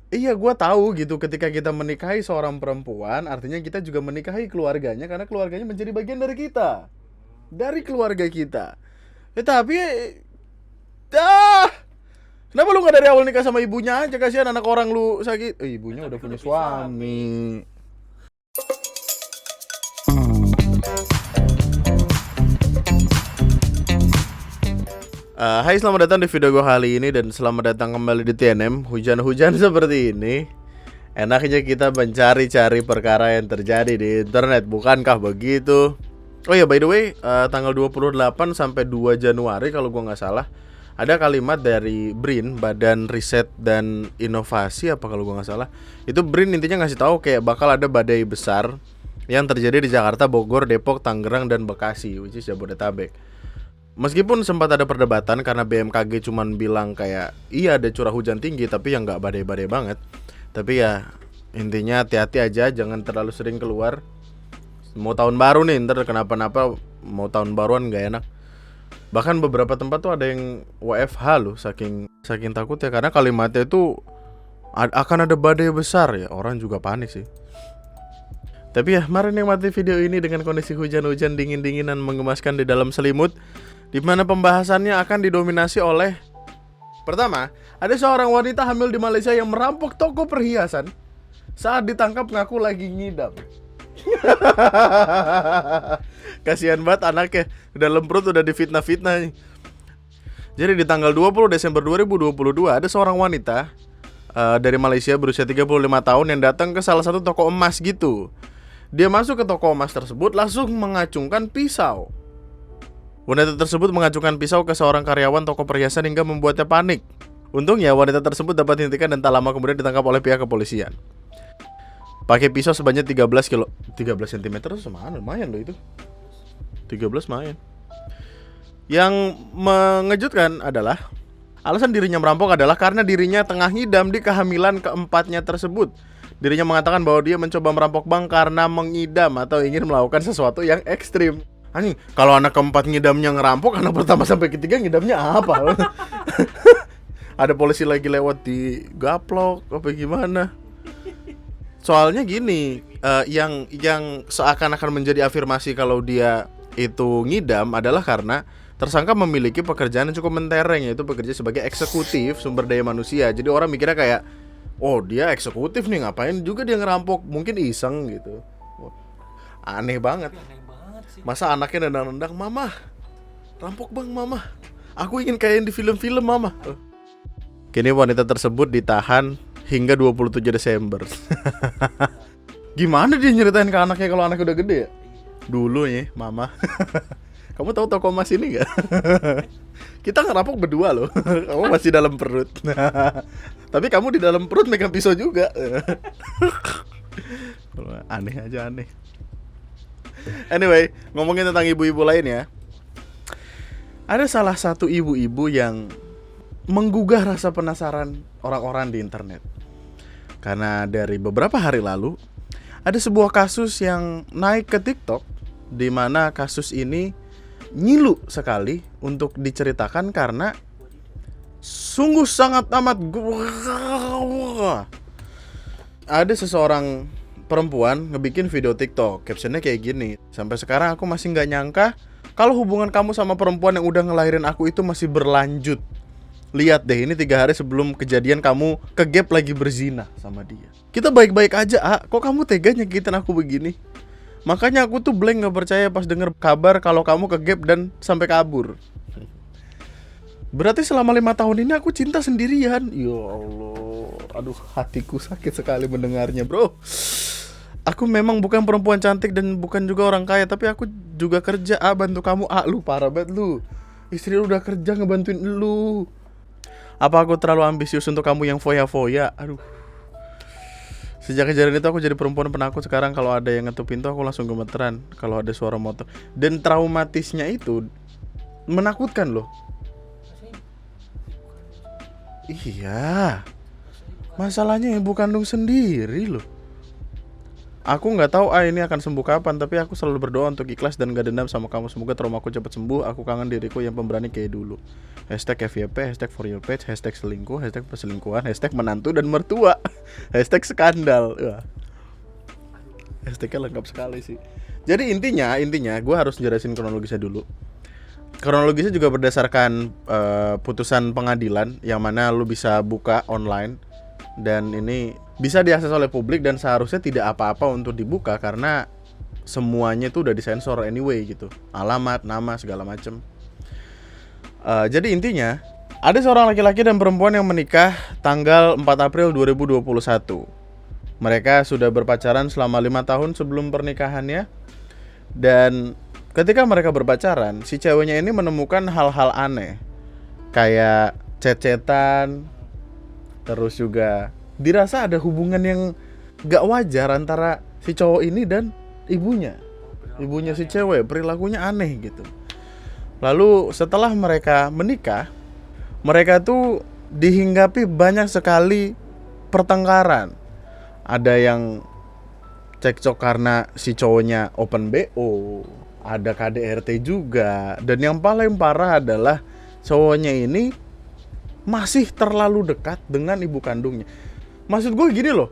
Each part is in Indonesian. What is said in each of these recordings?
Iya, gua tahu gitu ketika kita menikahi seorang perempuan, artinya kita juga menikahi keluarganya karena keluarganya menjadi bagian dari kita. Dari keluarga kita. Tapi ah, kenapa lu nggak dari awal nikah sama ibunya aja? Kasihan anak orang lu sakit. Ibunya Tapi udah kan punya udah punya suami. suami. Hai, selamat datang di video gue kali ini dan selamat datang kembali di TNM. Hujan-hujan seperti ini, enaknya kita mencari-cari perkara yang terjadi di internet, bukankah begitu? Oh ya, by the way, tanggal 28 sampai 2 Januari kalau gua nggak salah, ada kalimat dari BRIN, Badan Riset dan Inovasi apa kalau gua nggak salah. Itu BRIN intinya ngasih tahu kayak bakal ada badai besar yang terjadi di Jakarta, Bogor, Depok, Tangerang dan Bekasi, which is Jabodetabek. Meskipun sempat ada perdebatan karena BMKG cuman bilang kayak iya ada curah hujan tinggi tapi yang nggak badai-badai banget. Tapi ya intinya hati-hati aja, jangan terlalu sering keluar. Mau tahun baru nih, ntar kenapa-napa mau tahun baruan nggak enak. Bahkan beberapa tempat tuh ada yang WFH loh, saking saking takut ya karena kalimatnya itu akan ada badai besar ya, orang juga panik sih. Tapi ya, mari nikmati video ini dengan kondisi hujan-hujan dingin-dinginan mengemaskan di dalam selimut, di mana pembahasannya akan didominasi oleh pertama, ada seorang wanita hamil di Malaysia yang merampok toko perhiasan saat ditangkap ngaku lagi ngidam. Kasihan banget anaknya, udah lemprut udah difitnah-fitnah nih. Jadi di tanggal 20 Desember 2022 ada seorang wanita dari Malaysia berusia 35 tahun yang datang ke salah satu toko emas gitu. Dia masuk ke toko emas tersebut langsung mengacungkan pisau. Wanita tersebut mengacungkan pisau ke seorang karyawan toko perhiasan hingga membuatnya panik. Untungnya wanita tersebut dapat dihentikan dan tak lama kemudian ditangkap oleh pihak kepolisian. Pakai pisau sebanyak 13 cm itu lumayan loh itu. 13 lumayan. Yang mengejutkan adalah alasan dirinya merampok adalah karena dirinya tengah ngidam di kehamilan keempatnya tersebut. Dirinya mengatakan bahwa dia mencoba merampok bank karena mengidam atau ingin melakukan sesuatu yang ekstrim. Anjing, kalau anak keempat ngidamnya ngerampok, anak pertama sampai ketiga ngidamnya apa? Ada polisi lagi lewat di gaplok apa gimana? Soalnya gini, yang seakan-akan menjadi afirmasi kalau dia itu ngidam adalah karena tersangka memiliki pekerjaan yang cukup mentereng, yaitu bekerja sebagai eksekutif sumber daya manusia. Jadi orang mikirnya kayak, oh dia eksekutif nih, ngapain juga dia ngerampok, mungkin iseng gitu. Aneh banget. Tapi aneh banget sih. Masa anaknya nendang-nendang, mama, rampok bang mama, aku ingin kayak di film-film mama. Kini wanita tersebut ditahan hingga 27 Desember. Gimana dia nyeritain ke anaknya kalau anaknya udah gede ya? Dulu ya, mama. Kamu tahu toko emas ini gak? Kita ngerampok berdua loh. Kamu masih dalam perut. Tapi kamu di dalam perut megang pisau juga. Aneh aja aneh. Anyway, ngomongin tentang ibu-ibu lain ya. Ada salah satu ibu-ibu yang menggugah rasa penasaran orang-orang di internet. Karena dari beberapa hari lalu ada sebuah kasus yang naik ke TikTok, di mana kasus ini ngilu sekali untuk diceritakan karena sungguh sangat amat ada seseorang perempuan ngebikin video TikTok, captionnya kayak gini. Sampai sekarang aku masih nggak nyangka kalau hubungan kamu sama perempuan yang udah ngelahirin aku itu masih berlanjut. Lihat deh, ini 3 hari sebelum kejadian kamu kegap lagi berzina sama dia. Kita baik-baik aja, kok kamu tega nyakitin aku begini? Makanya aku tuh blank gak percaya pas denger kabar kalau kamu kegap dan sampai kabur. Berarti selama 5 tahun ini aku cinta sendirian. Ya Allah, aduh hatiku sakit sekali mendengarnya bro. Aku memang bukan perempuan cantik dan bukan juga orang kaya, tapi aku juga kerja bantu kamu. Lu parah banget lu. Istri lu udah kerja ngebantuin lu. Apa aku terlalu ambisius untuk kamu yang foya-foya? Aduh. Sejak kejadian itu aku jadi perempuan penakut. Sekarang kalau ada yang ngetuk pintu aku langsung gemeteran kalau ada suara motor. Dan traumatisnya itu menakutkan loh. Iya. Masalahnya ibu kandung sendiri loh. Aku nggak tahu ini akan sembuh kapan, tapi aku selalu berdoa untuk ikhlas dan gak dendam sama kamu. Semoga traumaku cepat sembuh. Aku kangen diriku yang pemberani kayak dulu. Hashtag FYP, hashtag for your page, hashtag selingkuh, hashtag perselingkuhan, hashtag menantu dan mertua, hashtag skandal. Wah. Hashtagnya lengkap sekali sih. Jadi intinya gue harus jelasin kronologisnya dulu. Kronologisnya juga berdasarkan putusan pengadilan yang mana lu bisa buka online, dan ini bisa diakses oleh publik dan seharusnya tidak apa-apa untuk dibuka karena semuanya itu udah disensor anyway gitu. Alamat, nama, segala macem. Jadi intinya ada seorang laki-laki dan perempuan yang menikah tanggal 4 April 2021. Mereka sudah berpacaran selama 5 tahun sebelum pernikahannya. Dan ketika mereka berpacaran, si ceweknya ini menemukan hal-hal aneh, kayak chat-chatan. Terus juga dirasa ada hubungan yang gak wajar antara si cowok ini dan ibunya si cewek. Perilakunya aneh gitu. Lalu setelah mereka menikah, mereka tuh dihinggapi banyak sekali pertengkaran. Ada yang cekcok karena si cowoknya open BO, ada KDRT juga. Dan yang paling parah adalah cowoknya ini masih terlalu dekat dengan ibu kandungnya. Maksud gue gini loh,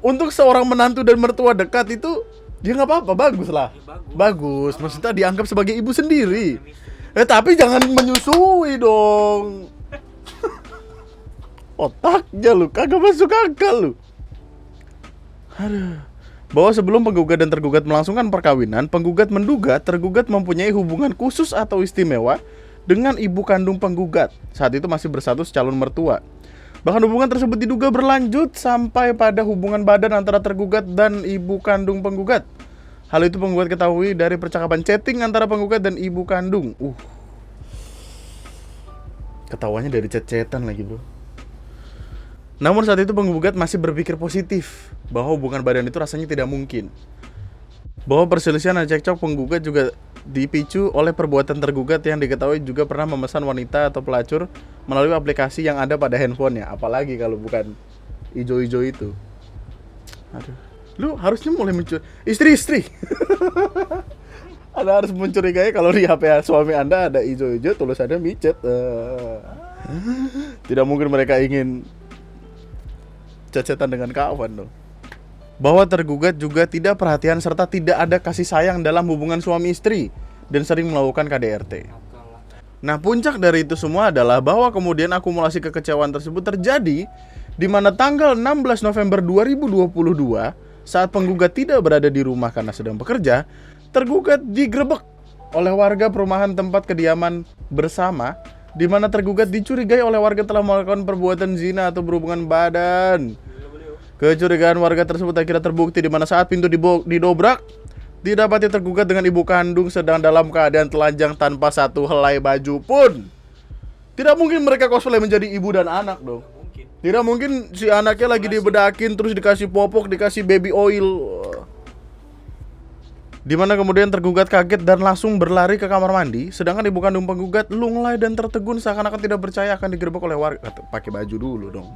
untuk seorang menantu dan mertua dekat itu ya gak apa-apa, bagus lah. Bagus, maksudnya dianggap sebagai ibu sendiri. Tapi jangan menyusui dong. Otaknya lu, kagak masuk akal lu. Aduh. Bahwa sebelum penggugat dan tergugat melangsungkan perkawinan, penggugat menduga tergugat mempunyai hubungan khusus atau istimewa dengan ibu kandung penggugat. Saat itu masih bersatu calon mertua. Bahkan hubungan tersebut diduga berlanjut sampai pada hubungan badan antara tergugat dan ibu kandung penggugat. Hal itu penggugat ketahui dari percakapan chatting antara penggugat dan ibu kandung. Ketahuannya dari chat-chatan lagi bro. Namun saat itu penggugat masih berpikir positif bahwa hubungan badan itu rasanya tidak mungkin. Bahwa perselisihan dan cekcok penggugat juga dipicu oleh perbuatan tergugat yang diketahui juga pernah memesan wanita atau pelacur melalui aplikasi yang ada pada handphonenya. Apalagi kalau bukan ijo-ijo itu. Aduh, lu harusnya mulai mencuri istri-istri. Anda harus mencurigai kalau di HP suami Anda ada ijo-ijo tulisannya micet. Tidak mungkin mereka ingin chat-chatan dengan kawan dong. Bahwa tergugat juga tidak perhatian serta tidak ada kasih sayang dalam hubungan suami istri dan sering melakukan KDRT. Nah, puncak dari itu semua adalah bahwa kemudian akumulasi kekecewaan tersebut terjadi di mana tanggal 16 November 2022 saat penggugat tidak berada di rumah karena sedang bekerja, tergugat digerebek oleh warga perumahan tempat kediaman bersama, di mana tergugat dicurigai oleh warga telah melakukan perbuatan zina atau berhubungan badan. Kecurigaan warga tersebut akhirnya terbukti di mana saat pintu didobrak, didapati tergugat dengan ibu kandung sedang dalam keadaan telanjang tanpa satu helai baju pun. Tidak mungkin mereka cosplay menjadi ibu dan anak dong. Tidak mungkin si anaknya lagi dibedakin terus dikasih popok, dikasih baby oil. Di mana kemudian tergugat kaget dan langsung berlari ke kamar mandi, sedangkan ibu kandung penggugat lunglai dan tertegun seakan-akan tidak percaya akan digerebek oleh warga. Pakai baju dulu dong.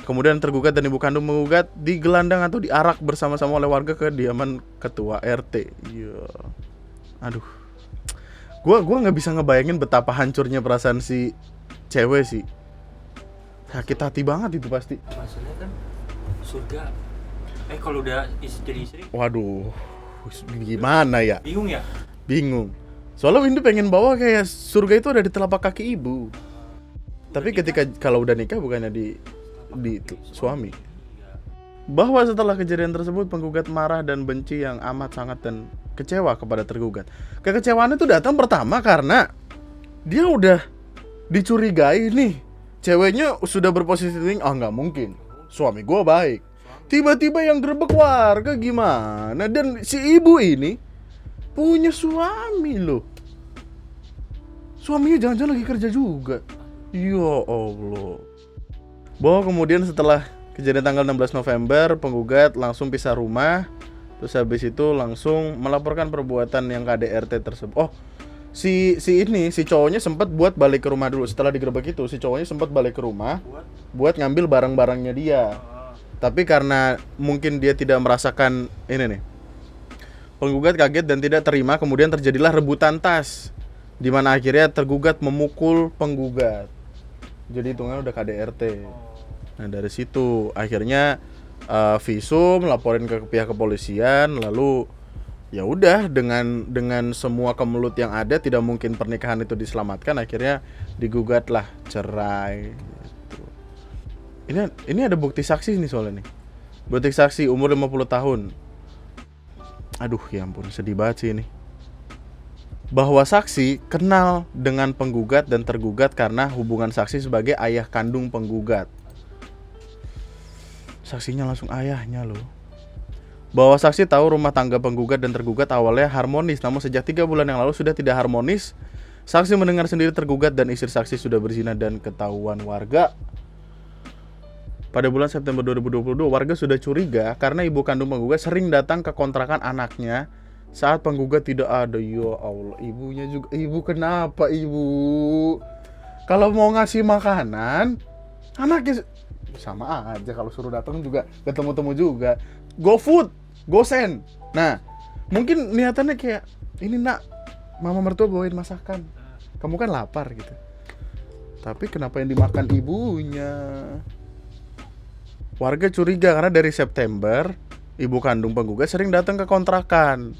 Kemudian tergugat dan ibu kandung penggugat digelandang atau diarak bersama-sama oleh warga ke kediaman ketua RT. Iya. Aduh. Gua nggak bisa ngebayangin betapa hancurnya perasaan si cewek sih. Sakit hati banget itu pasti. Maksudnya kan surga. Kalau udah jadi istri. Waduh. Gimana ya? Bingung ya? Bingung. Soalnya Windu pengen bawa kayak surga itu ada di telapak kaki ibu. Tapi ketika kalau udah nikah bukannya di suami. Bahwa setelah kejadian tersebut penggugat marah dan benci yang amat sangat dan kecewa kepada tergugat. Kekecewaan itu datang pertama karena dia udah dicurigai nih. Ceweknya sudah berposisi nggak mungkin. Suami gua baik. Tiba-tiba yang gerebek warga gimana? Dan si ibu ini punya suami loh. Suaminya jangan-jangan lagi kerja juga. Ya Allah. Bahwa kemudian setelah kejadian tanggal 16 November, penggugat langsung pisah rumah. Terus habis itu langsung melaporkan perbuatan yang KDRT tersebut. Si cowoknya sempat buat balik ke rumah dulu. Setelah digerebek itu, si cowoknya sempat balik ke rumah buat ngambil barang-barangnya dia. Tapi karena mungkin dia tidak merasakan ini nih, penggugat kaget dan tidak terima, kemudian terjadilah rebutan tas, di mana akhirnya tergugat memukul penggugat. Jadi hitungannya udah KDRT. Nah dari situ akhirnya visum, laporin ke pihak kepolisian, lalu ya udah dengan semua kemelut yang ada, tidak mungkin pernikahan itu diselamatkan, akhirnya digugatlah cerai. Gitu. Ini ada bukti saksi nih soalnya nih. Bukti saksi umur 50 tahun. Aduh ya ampun, sedih banget sih ini. Bahwa saksi kenal dengan penggugat dan tergugat karena hubungan saksi sebagai ayah kandung penggugat. Saksinya langsung ayahnya loh. Bahwa saksi tahu rumah tangga penggugat dan tergugat awalnya harmonis, namun sejak 3 bulan yang lalu sudah tidak harmonis. Saksi mendengar sendiri tergugat dan istri saksi sudah berzina dan ketahuan warga. Pada bulan September 2022, warga sudah curiga karena ibu kandung penggugat sering datang ke kontrakan anaknya saat penggugat tidak ada. Ya Allah, ibunya juga. Ibu kenapa ibu? Kalau mau ngasih makanan, anaknya sama aja, kalau suruh datang juga ketemu-temu juga. Go food, go send. Nah, mungkin niatannya kayak, ini nak, mama mertua bawain masakan. Kamu kan lapar gitu. Tapi kenapa yang dimakan ibunya? Warga curiga karena dari September, ibu kandung penggugat sering datang ke kontrakan.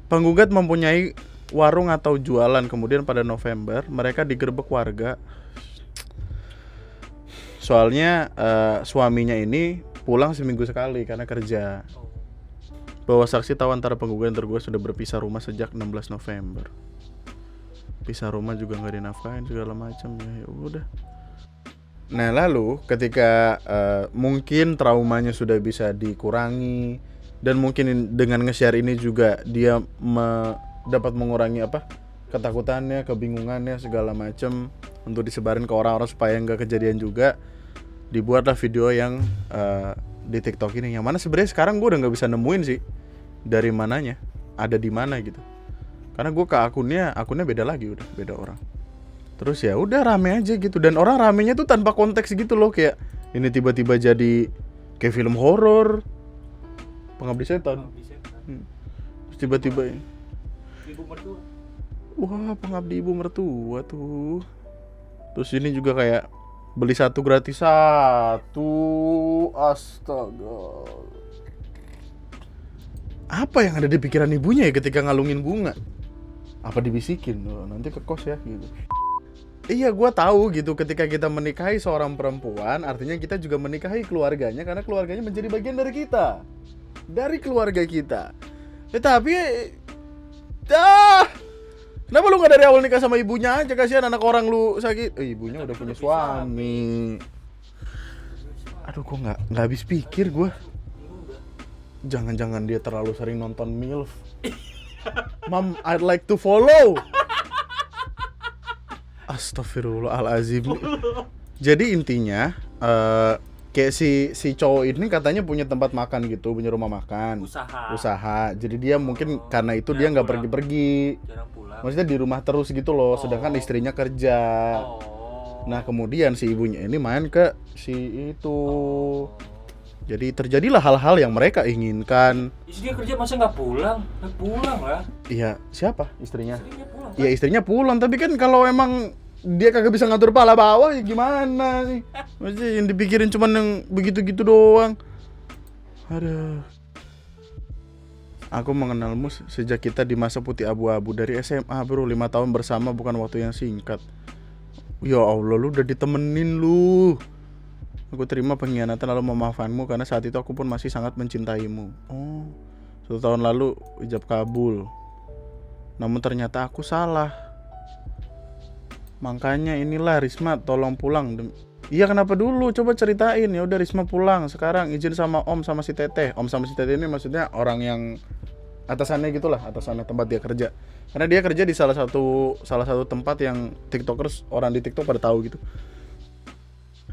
Penggugat mempunyai warung atau jualan, kemudian pada November mereka digerebek warga. Soalnya suaminya ini pulang seminggu sekali karena kerja. Bahwa saksi tahu antara penggugat dan tergugat sudah berpisah rumah sejak 16 November. Pisah rumah juga nggak dinafkahin segala macam, ya udah. Nah lalu ketika mungkin traumanya sudah bisa dikurangi dan mungkin dengan nge-share ini juga dia dapat mengurangi ketakutannya, kebingungannya segala macam untuk disebarin ke orang-orang supaya nggak kejadian juga, dibuatlah video yang di TikTok ini, yang mana sebenarnya sekarang gue udah nggak bisa nemuin sih dari mananya, ada di mana gitu, karena gue ke akunnya beda lagi, udah beda orang. Terus ya udah rame aja gitu, dan orang ramenya tuh tanpa konteks gitu loh, kayak ini tiba-tiba jadi kayak film horor, Pengabdi Setan. Terus tiba-tiba Ibu mertua. Wah, Pengabdi Ibu Mertua tuh. Terus ini juga kayak beli satu gratis satu. Astaga. Apa yang ada di pikiran ibunya ya ketika ngalungin bunga? Apa dibisikin? Oh, nanti ke kos ya gitu. Iya, gue tahu gitu, ketika kita menikahi seorang perempuan, artinya kita juga menikahi keluarganya, karena keluarganya menjadi bagian dari kita, dari keluarga kita. Tetapi kenapa lu gak dari awal nikah sama ibunya aja? Kasihan anak orang lu sakit. Ibunya udah punya suami. Aduh, kok nggak habis pikir gue. Jangan-jangan dia terlalu sering nonton MILF. Mom, I'd like to follow. Astagfirullahalazim. Jadi intinya kayak si cowok ini katanya punya tempat makan gitu, punya rumah makan, usaha. Jadi dia mungkin karena itu dia nggak pergi-pergi, maksudnya di rumah terus gitu loh. Sedangkan istrinya kerja. Nah kemudian si ibunya ini main ke si itu. Jadi terjadilah hal-hal yang mereka inginkan. Istrinya kerja masa nggak pulang? Nggak pulang lah. Iya, siapa istrinya? Istrinya pulang. Iya, istrinya pulang, tapi kan kalau emang dia kagak bisa ngatur pala bawah ya gimana nih? Maksudnya yang dipikirin cuman yang begitu-gitu doang. Aduh. Aku mengenalmu sejak kita di masa putih abu-abu, dari SMA bro, 5 tahun bersama bukan waktu yang singkat. Ya Allah, lu udah ditemenin lu. Aku terima pengkhianatan lalu memaafkanmu karena saat itu aku pun masih sangat mencintaimu. Oh, 1 tahun lalu ijab kabul. Namun ternyata aku salah. Makanya inilah Risma tolong pulang. Iya kenapa dulu? Coba ceritain. Ya udah Risma pulang. Sekarang izin sama Om sama si Teteh. Om sama si Teteh ini maksudnya orang yang atasannya gitulah, atasannya tempat dia kerja. Karena dia kerja di salah satu tempat yang TikTokers, orang di TikTok pada tahu gitu.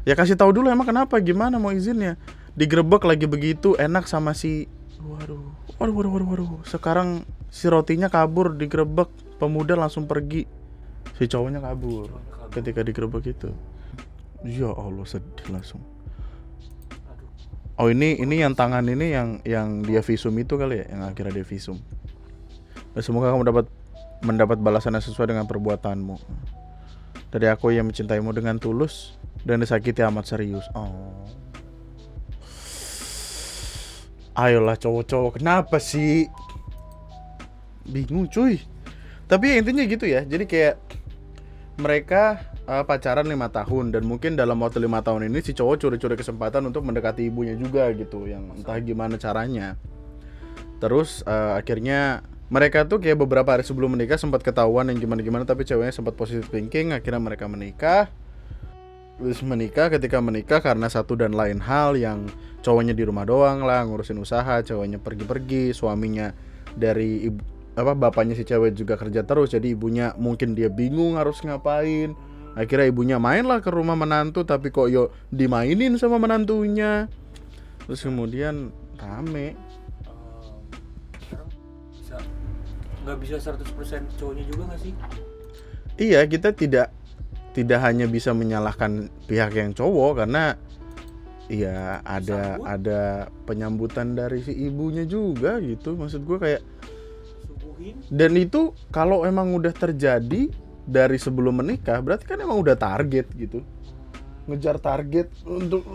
Ya kasih tahu dulu emang kenapa, gimana mau izinnya. Digerebek lagi begitu enak sama si waduh. Sekarang si rotinya kabur, digerebek, pemuda langsung pergi. Si cowoknya kabur ketika digerebek itu. Ya Allah, sedih langsung. Oh ini yang tangan ini yang dia visum itu kali ya, yang akhirnya dia visum. Semoga kamu mendapat balasan yang sesuai dengan perbuatanmu. Dari aku yang mencintaimu dengan tulus dan disakiti amat serius. Oh. Ayolah cowok-cowok, kenapa sih? Bingung cuy. Tapi intinya gitu ya. Jadi kayak mereka pacaran 5 tahun dan mungkin dalam waktu 5 tahun ini si cowok curi-curi kesempatan untuk mendekati ibunya juga gitu, yang entah gimana caranya. Terus akhirnya mereka tuh kayak beberapa hari sebelum menikah sempat ketahuan yang gimana-gimana, tapi ceweknya sempat positive thinking, akhirnya mereka menikah. Terus ketika menikah karena satu dan lain hal, yang cowoknya di rumah doang lah ngurusin usaha, ceweknya pergi-pergi, suaminya dari bapaknya si cewek juga kerja terus, jadi ibunya mungkin dia bingung harus ngapain. Akhirnya ibunya mainlah ke rumah menantu, tapi kok dimainin sama menantunya. Terus kemudian rame. Nggak bisa 100% cowoknya juga nggak sih? Iya, kita tidak hanya bisa menyalahkan pihak yang cowok, karena ya ada penyambutan dari si ibunya juga gitu. Maksud gue kayak subuhin. Dan itu kalau emang udah terjadi dari sebelum menikah, berarti kan emang udah target gitu. Ngejar target untuk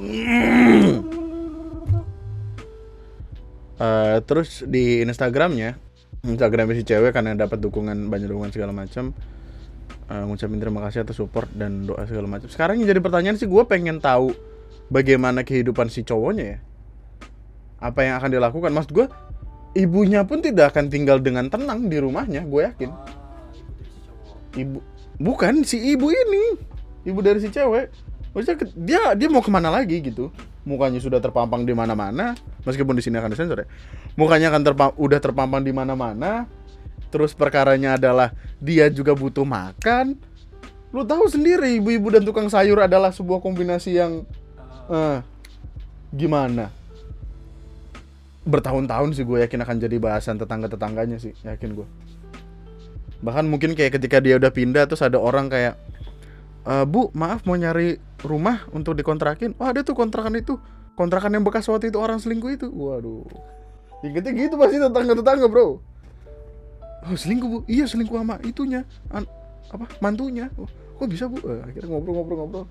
terus di Instagramnya si cewek karena dapat banyak dukungan segala macam, ngucapin terima kasih atas support dan doa segala macam. Sekarang yang jadi pertanyaan sih, gue pengen tahu bagaimana kehidupan si cowoknya ya. Apa yang akan dilakukan? Maksud gue, ibunya pun tidak akan tinggal dengan tenang di rumahnya, gue yakin. Bukan si ibu ini, ibu dari si cewek. Maksudnya dia mau kemana lagi gitu? Mukanya sudah terpampang di mana-mana, meskipun di sini akan disensor ya. Mukanya udah terpampang di mana-mana. Terus perkaranya adalah dia juga butuh makan. Lu tahu sendiri, ibu-ibu dan tukang sayur adalah sebuah kombinasi yang gimana? Bertahun-tahun sih gue yakin akan jadi bahasan tetangga-tetangganya sih, yakin gue. Bahkan mungkin kayak ketika dia udah pindah terus ada orang kayak, Bu, maaf mau nyari rumah untuk dikontrakin. Oh, ada tuh kontrakan yang bekas waktu itu orang selingkuh itu. Waduh, ingetnya gitu pasti tetangga-tetangga bro. Oh selingkuh Bu? Iya selingkuh sama itunya, mantunya. Oh, kok bisa Bu? Akhirnya ngobrol.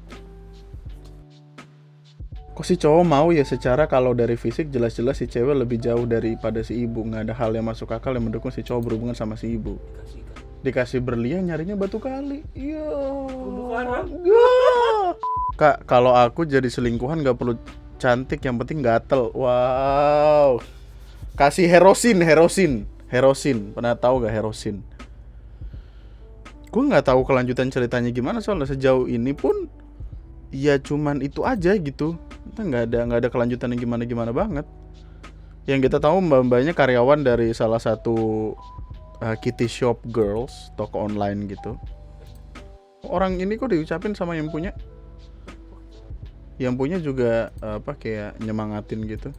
Kok si cowok mau ya, secara kalau dari fisik jelas-jelas si cewek lebih jauh daripada si ibu. Nggak ada hal yang masuk akal yang mendukung si cowok berhubungan sama si ibu. Dikasih berlian nyarinya batu kali. Iya. Kak, kalau aku jadi selingkuhan nggak perlu cantik, yang penting gatel. Wow. Kasih herosin. Pernah tahu gak herosin? Gue nggak tahu kelanjutan ceritanya gimana, soalnya sejauh ini pun ya cuman itu aja gitu. Nggak ada kelanjutan yang gimana banget. Yang kita tahu mbak-mbaknya karyawan dari salah satu kitty shop girls, toko online gitu. Orang ini kok diucapin sama yang punya juga kayak nyemangatin gitu.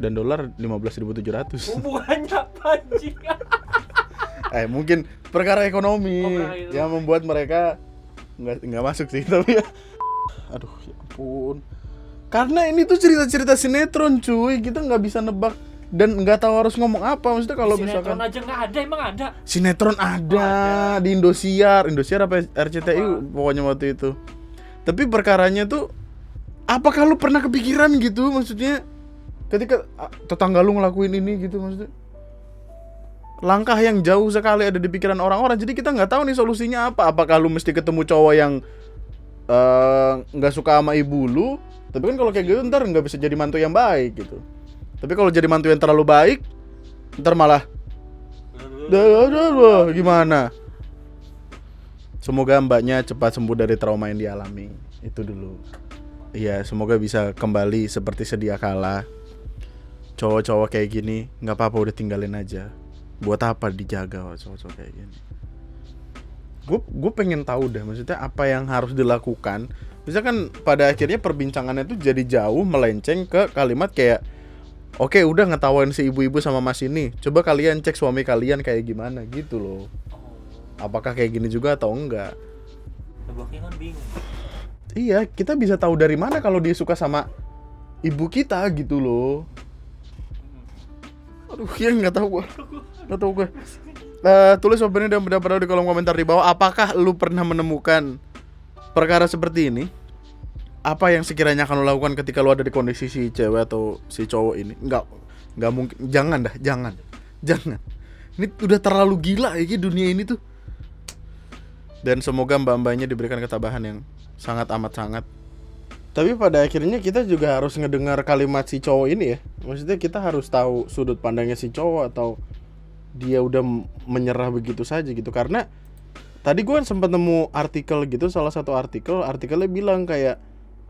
Dan dolar 15.700. Hubungannya apa anjing? Mungkin perkara ekonomi yang membuat mereka nggak masuk sih, tapi ya. Aduh ya ampun. Karena ini tuh cerita-cerita sinetron cuy, kita nggak bisa nebak dan nggak tahu harus ngomong apa. Maksudnya kalau misalkan sinetron aja nggak ada, emang ada. Sinetron ada di Indosiar apa RCTI pokoknya waktu itu. Tapi perkaranya tuh, apakah lu pernah kepikiran gitu, maksudnya ketika tetangga lu ngelakuin ini gitu, maksudnya langkah yang jauh sekali ada di pikiran orang-orang. Jadi kita nggak tahu nih solusinya apa. Apakah lu mesti ketemu cowok yang nggak suka sama ibu lu? Tapi kan kalau kayak gitu ntar nggak bisa jadi mantu yang baik gitu. Tapi kalau jadi mantu yang terlalu baik, ntar malah gimana? Semoga mbaknya cepat sembuh dari trauma yang dialami. Itu dulu. Iya, semoga bisa kembali seperti sedia kala. Cowok-cowok kayak gini nggak apa-apa, udah tinggalin aja. Buat apa dijaga cowok-cowok kayak gini? Gue pengen tahu deh, maksudnya apa yang harus dilakukan. Misalkan pada akhirnya perbincangannya tuh jadi jauh melenceng ke kalimat kayak, oke, udah ngetawain si ibu-ibu sama mas ini, coba kalian cek suami kalian kayak gimana gitu loh. Apakah kayak gini juga atau enggak? Nebaknya kan bingung. Iya, kita bisa tahu dari mana kalau dia suka sama ibu kita gitu loh. Aduh, ya nggak tahu gue. Tulis opini dan pendapat di kolom komentar di bawah. Apakah lu pernah menemukan perkara seperti ini? Apa yang sekiranya akan lo lakukan ketika lo ada di kondisi si cewek atau si cowok ini? Nggak mungkin. Jangan. Ini udah terlalu gila ya dunia ini tuh. Dan semoga mbak-mbaknya diberikan ketabahan yang sangat amat sangat. Tapi pada akhirnya kita juga harus ngedengar kalimat si cowok ini ya. Maksudnya kita harus tahu sudut pandangnya si cowok atau dia udah menyerah begitu saja gitu. Karena tadi gue sempat nemu artikel gitu, salah satu artikelnya bilang kayak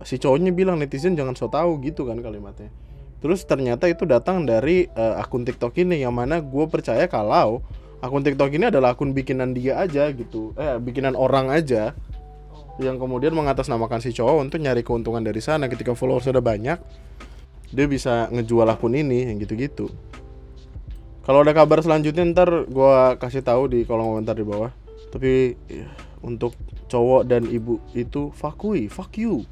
si cowoknya bilang netizen jangan so tahu gitu kan kalimatnya. Terus ternyata itu datang dari akun TikTok ini, yang mana gue percaya kalau akun TikTok ini adalah akun bikinan dia aja gitu, bikinan orang aja yang kemudian mengatasnamakan si cowok untuk nyari keuntungan dari sana. Ketika followers sudah banyak, dia bisa ngejual akun ini yang gitu-gitu. Kalau ada kabar selanjutnya ntar gue kasih tahu di kolom komentar di bawah. Tapi untuk cowok dan ibu itu fuck you.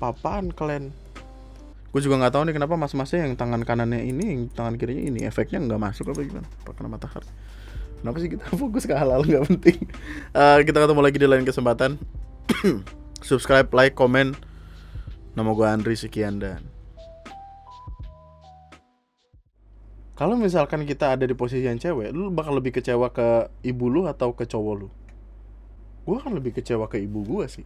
Papaan kalian. Gue juga nggak tahu nih kenapa mas-masnya yang tangan kanannya ini, yang tangan kirinya ini efeknya nggak masuk apa gimana? Apa kena matahari? Kenapa sih kita fokus ke hal-hal nggak penting? Kita ketemu lagi di lain kesempatan. Subscribe, like, komen. Nama gue Andri, sekian dan. Kalau misalkan kita ada di posisi yang cewek, lu bakal lebih kecewa ke ibu lu atau ke cowok lu? Gue kan lebih kecewa ke ibu gue sih.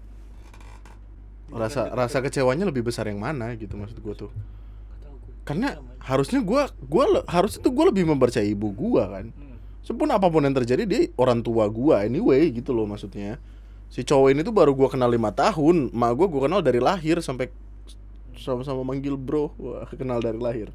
Rasa kecewanya lebih besar yang mana gitu maksud gue tuh. Karena harusnya gue lebih mempercayai ibu gue kan. Sepun apapun yang terjadi dia orang tua gue anyway gitu loh maksudnya. Si cowok ini tuh baru gue kenal 5 tahun, mak gue kenal dari lahir sampai sama-sama manggil bro. Wah, kenal dari lahir.